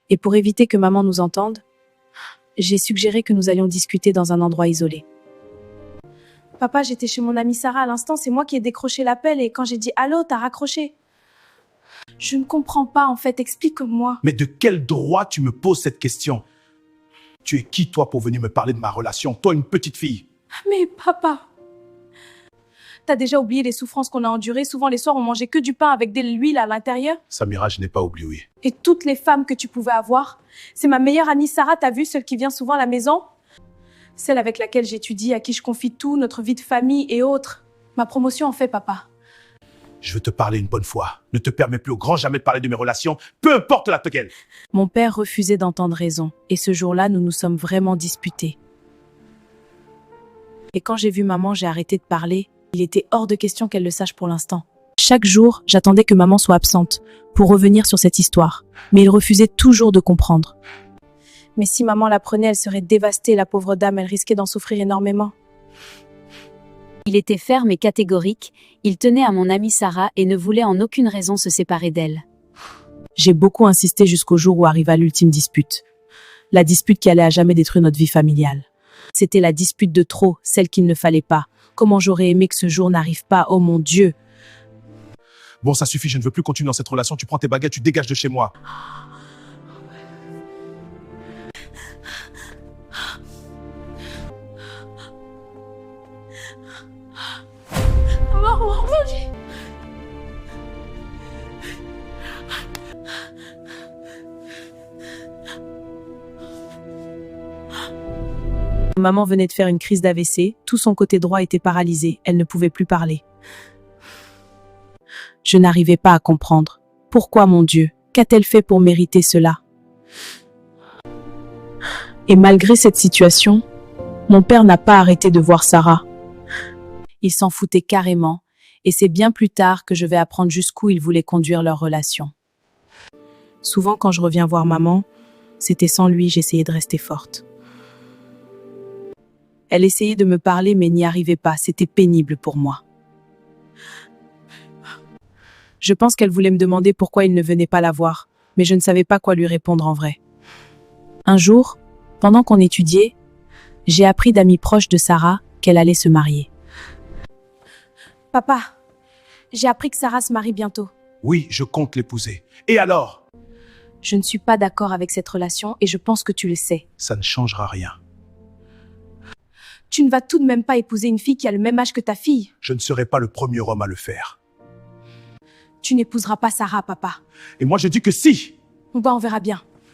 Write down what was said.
Et pour éviter que maman nous entende, j'ai suggéré que nous allions discuter dans un endroit isolé. Papa, j'étais chez mon amie Sarah à l'instant, c'est moi qui ai décroché l'appel et quand j'ai dit « Allô », t'as raccroché. Je ne comprends pas en fait, explique-moi. Mais de quel droit tu me poses cette question? Tu es qui toi pour venir me parler de ma relation? Toi, une petite fille. Mais papa, t'as déjà oublié les souffrances qu'on a endurées. Souvent les soirs on mangeait que du pain avec de l'huile à l'intérieur. Samira, je n'ai pas oublié. Et toutes les femmes que tu pouvais avoir. C'est ma meilleure amie Sarah, t'as vu, celle qui vient souvent à la maison? Celle avec laquelle j'étudie, à qui je confie tout, notre vie de famille et autres. Ma promotion en fait, papa. Je veux te parler une bonne fois. Ne te permets plus au grand jamais de parler de mes relations, peu importe laquelle. Mon père refusait d'entendre raison. Et ce jour-là, nous nous sommes vraiment disputés. Et quand j'ai vu maman, j'ai arrêté de parler. Il était hors de question qu'elle le sache pour l'instant. Chaque jour, j'attendais que maman soit absente pour revenir sur cette histoire. Mais il refusait toujours de comprendre. Mais si maman l'apprenait, elle serait dévastée, la pauvre dame, elle risquait d'en souffrir énormément. Il était ferme et catégorique, il tenait à mon amie Sarah et ne voulait en aucune raison se séparer d'elle. J'ai beaucoup insisté jusqu'au jour où arriva l'ultime dispute. La dispute qui allait à jamais détruire notre vie familiale. C'était la dispute de trop, celle qu'il ne fallait pas. Comment j'aurais aimé que ce jour n'arrive pas, oh mon Dieu! Bon, ça suffit, je ne veux plus continuer dans cette relation. Tu prends tes baguettes, tu dégages de chez moi. Maman venait de faire une crise d'AVC, tout son côté droit était paralysé, elle ne pouvait plus parler. Je n'arrivais pas à comprendre. Pourquoi, mon Dieu? Qu'a-t-elle fait pour mériter cela? Et malgré cette situation, mon père n'a pas arrêté de voir Sarah. Il s'en foutait carrément, et c'est bien plus tard que je vais apprendre jusqu'où il voulait conduire leur relation. Souvent, quand je reviens voir maman, c'était sans lui, j'essayais de rester forte. Elle essayait de me parler, mais n'y arrivait pas, c'était pénible pour moi. Je pense qu'elle voulait me demander pourquoi il ne venait pas la voir, mais je ne savais pas quoi lui répondre en vrai. Un jour, pendant qu'on étudiait, j'ai appris d'amis proches de Sarah qu'elle allait se marier. Papa, j'ai appris que Sarah se marie bientôt. Oui, je compte l'épouser. Et alors? Je ne suis pas d'accord avec cette relation et je pense que tu le sais. Ça ne changera rien. Tu ne vas tout de même pas épouser une fille qui a le même âge que ta fille. Je ne serai pas le premier homme à le faire. Tu n'épouseras pas Sarah, papa. Et moi, je dis que si! On verra bien.